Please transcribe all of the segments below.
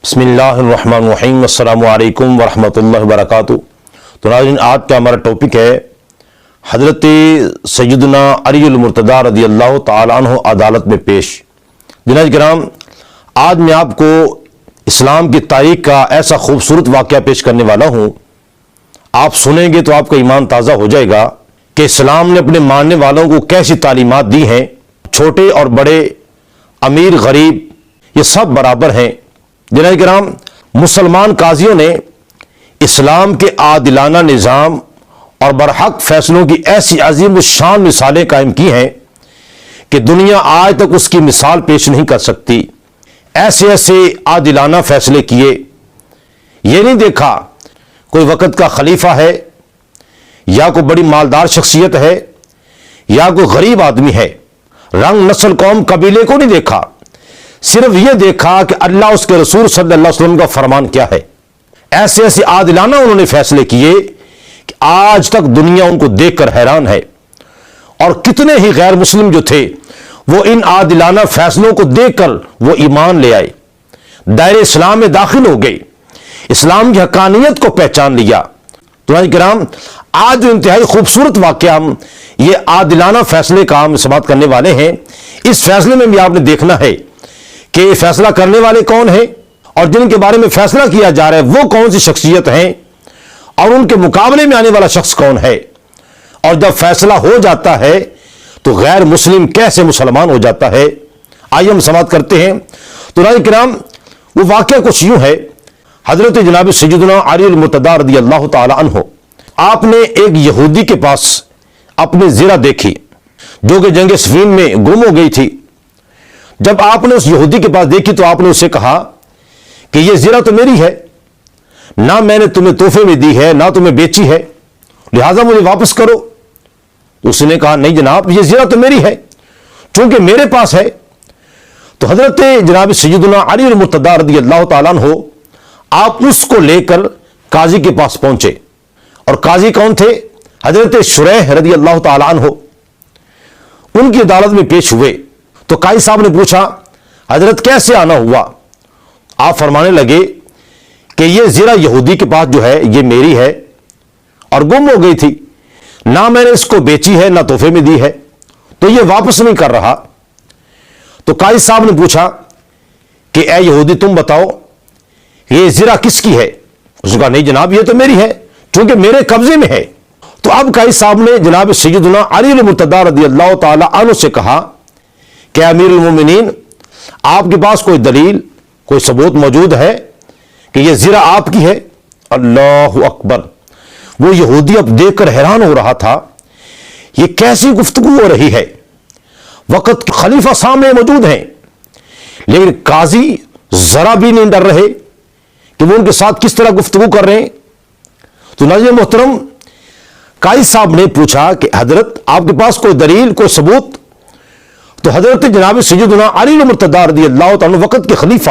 بسم اللہ الرحمن الرحیم، السلام علیکم ورحمۃ اللہ وبرکاتہ۔ تو ناظرین، آج کا ہمارا ٹاپک ہے حضرت سیدنا علی المرتضیٰ رضی اللہ تعالیٰ عنہ عدالت میں پیش۔ جناب کرام، آج میں آپ کو اسلام کی تاریخ کا ایسا خوبصورت واقعہ پیش کرنے والا ہوں، آپ سنیں گے تو آپ کا ایمان تازہ ہو جائے گا کہ اسلام نے اپنے ماننے والوں کو کیسی تعلیمات دی ہیں۔ چھوٹے اور بڑے، امیر غریب، یہ سب برابر ہیں۔ جناب کرام، مسلمان قاضیوں نے اسلام کے عادلانہ نظام اور برحق فیصلوں کی ایسی عظیم الشان مثالیں قائم کی ہیں کہ دنیا آج تک اس کی مثال پیش نہیں کر سکتی۔ ایسے ایسے عادلانہ فیصلے کیے، یہ نہیں دیکھا کوئی وقت کا خلیفہ ہے یا کوئی بڑی مالدار شخصیت ہے یا کوئی غریب آدمی ہے، رنگ، نسل، قوم، قبیلے کو نہیں دیکھا، صرف یہ دیکھا کہ اللہ اس کے رسول صلی اللہ علیہ وسلم کا فرمان کیا ہے۔ ایسے ایسے عادلانہ انہوں نے فیصلے کیے کہ آج تک دنیا ان کو دیکھ کر حیران ہے، اور کتنے ہی غیر مسلم جو تھے وہ ان عادلانہ فیصلوں کو دیکھ کر وہ ایمان لے آئے، دائرہ اسلام میں داخل ہو گئے، اسلام کی حقانیت کو پہچان لیا۔ تو کرام، آج جو انتہائی خوبصورت واقعہ ہم یہ عادلانہ فیصلے کا ہم سماعت کرنے والے ہیں، اس فیصلے میں بھی آپ نے دیکھنا ہے کہ فیصلہ کرنے والے کون ہیں اور جن کے بارے میں فیصلہ کیا جا رہا ہے وہ کون سی شخصیت ہیں، اور ان کے مقابلے میں آنے والا شخص کون ہے، اور جب فیصلہ ہو جاتا ہے تو غیر مسلم کیسے مسلمان ہو جاتا ہے۔ آئیے ہم سماعت کرتے ہیں۔ تو ناظرین کرام، وہ واقعہ کچھ یوں ہے۔ حضرت جناب سیدنا علی المرتضیٰ رضی اللہ تعالی عنہ، آپ نے ایک یہودی کے پاس اپنی زرہ دیکھی جو کہ جنگ صفین میں گم ہو گئی تھی۔ جب آپ نے اس یہودی کے پاس دیکھی تو آپ نے اسے کہا کہ یہ زرہ تو میری ہے، نہ میں نے تمہیں تحفے میں دی ہے نہ تمہیں بیچی ہے، لہذا مجھے واپس کرو۔ اس نے کہا نہیں جناب، یہ زرہ تو میری ہے چونکہ میرے پاس ہے۔ تو حضرت جناب سیدنا علی المرتضیٰ رضی اللہ تعالیٰ عنہ آپ اس کو لے کر قاضی کے پاس پہنچے، اور قاضی کون تھے؟ حضرت شریح رضی اللہ تعالیٰ عنہ، ان کی عدالت میں پیش ہوئے۔ تو قاضی صاحب نے پوچھا حضرت کیسے آنا ہوا؟ آپ فرمانے لگے کہ یہ زرہ یہودی کے پاس جو ہے یہ میری ہے اور گم ہو گئی تھی، نہ میں نے اس کو بیچی ہے نہ تحفے میں دی ہے، تو یہ واپس نہیں کر رہا۔ تو قاضی صاحب نے پوچھا کہ اے یہودی تم بتاؤ یہ زرہ کس کی ہے؟ اس نے کہا نہیں جناب، یہ تو میری ہے چونکہ میرے قبضے میں ہے۔ تو اب قاضی صاحب نے جناب سیدنا علی المرتضیٰ رضی اللہ تعالی عنہ سے کہا کہ امیر المومنین، آپ کے پاس کوئی دلیل، کوئی ثبوت موجود ہے کہ یہ زرہ آپ کی ہے؟ اللہ اکبر! وہ یہودی اب دیکھ کر حیران ہو رہا تھا، یہ کیسی گفتگو ہو رہی ہے، وقت خلیفہ سامنے موجود ہیں، لیکن قاضی ذرا بھی نہیں ڈر رہے کہ وہ ان کے ساتھ کس طرح گفتگو کر رہے ہیں۔ تو ناظرین محترم، قاضی صاحب نے پوچھا کہ حضرت آپ کے پاس کوئی دلیل، کوئی ثبوت؟ تو حضرت جناب سیدنا علی المرتضیٰ رضی اللہ تعالیٰ وقت کے خلیفہ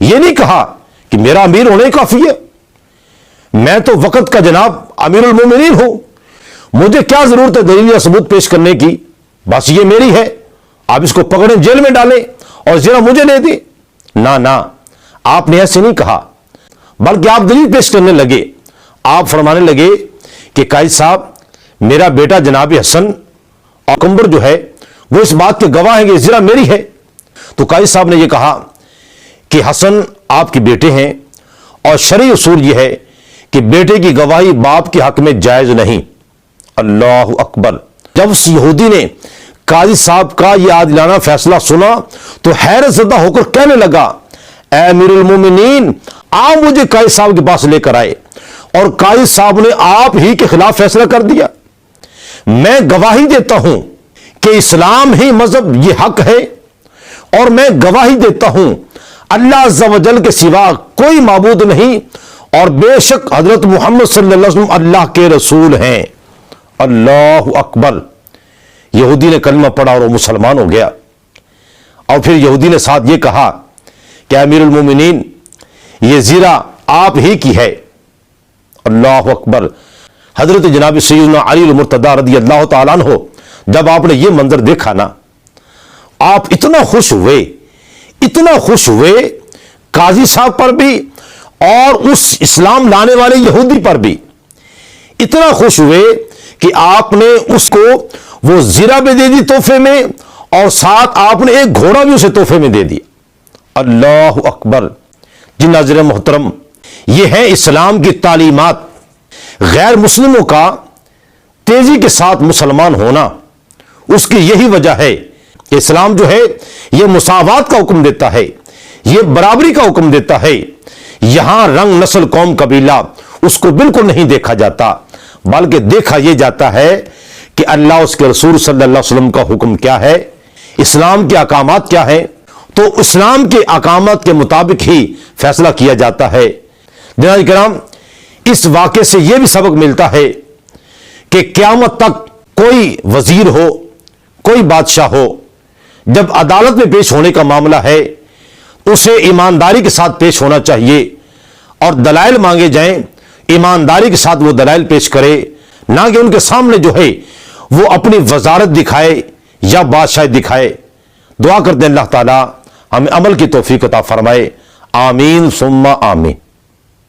یہ نہیں کہا کہ میرا امیر ہونے کافی ہے، میں تو وقت کا جناب امیر المومنین ہوں، مجھے کیا ضرورت ہے دلیل یا ثبوت پیش کرنے کی، بس یہ میری ہے، آپ اس کو پکڑیں، جیل میں ڈالیں اور ذرا مجھے دے دیں۔ نہ، آپ نے ایسے نہیں کہا، بلکہ آپ دلیل پیش کرنے لگے۔ آپ فرمانے لگے کہ قاضی صاحب، میرا بیٹا جناب حسن اور کمبر جو ہے وہ اس بات کے گواہ ہیں کہ زرہ میری ہے۔ تو قاضی صاحب نے یہ کہا کہ حسن آپ کے بیٹے ہیں، اور شرعی اصول یہ ہے کہ بیٹے کی گواہی باپ کے حق میں جائز نہیں۔ اللہ اکبر! جب اس یہودی نے قاضی صاحب کا یہ عادلانہ فیصلہ سنا تو حیرت زدہ ہو کر کہنے لگا، اے امیر المومنین، آپ مجھے قاضی صاحب کے پاس لے کر آئے اور قاضی صاحب نے آپ ہی کے خلاف فیصلہ کر دیا۔ میں گواہی دیتا ہوں کہ اسلام ہی مذہب یہ حق ہے، اور میں گواہی دیتا ہوں اللہ عز و جل کے سوا کوئی معبود نہیں، اور بے شک حضرت محمد صلی اللہ علیہ وسلم اللہ کے رسول ہیں۔ اللہ اکبر! یہودی نے کلمہ پڑھا اور وہ مسلمان ہو گیا۔ اور پھر یہودی نے ساتھ یہ کہا کہ امیر المومنین، یہ زرہ آپ ہی کی ہے۔ اللہ اکبر! حضرت جناب سیدنا علی المرتضیٰ رضی اللہ تعالیٰ عنہ جب آپ نے یہ منظر دیکھا نا، آپ اتنا خوش ہوئے قاضی صاحب پر بھی اور اس اسلام لانے والے یہودی پر بھی اتنا خوش ہوئے کہ آپ نے اس کو وہ زرہ بھی دے دی تحفے میں، اور ساتھ آپ نے ایک گھوڑا بھی اسے تحفے میں دے دیا۔ اللہ اکبر۔ جی ناظرین محترم، یہ ہے اسلام کی تعلیمات۔ غیر مسلموں کا تیزی کے ساتھ مسلمان ہونا، اس کی یہی وجہ ہے کہ اسلام جو ہے یہ مساوات کا حکم دیتا ہے، یہ برابری کا حکم دیتا ہے۔ یہاں رنگ، نسل، قوم، قبیلہ اس کو بالکل نہیں دیکھا جاتا، بلکہ دیکھا یہ جاتا ہے کہ اللہ، اس کے رسول صلی اللہ علیہ وسلم کا حکم کیا ہے، اسلام کے احکامات کیا ہیں، تو اسلام کے احکامات کے مطابق ہی فیصلہ کیا جاتا ہے۔ جناب کرام، اس واقعے سے یہ بھی سبق ملتا ہے کہ قیامت تک کوئی وزیر ہو، کوئی بادشاہ ہو، جب عدالت میں پیش ہونے کا معاملہ ہے اسے ایمانداری کے ساتھ پیش ہونا چاہیے، اور دلائل مانگے جائیں ایمانداری کے ساتھ وہ دلائل پیش کرے، نہ کہ ان کے سامنے جو ہے وہ اپنی وزارت دکھائے یا بادشاہ دکھائے۔ دعا کرتے ہیں اللہ تعالی ہمیں عمل کی توفیق عطا فرمائے، آمین ثم آمین۔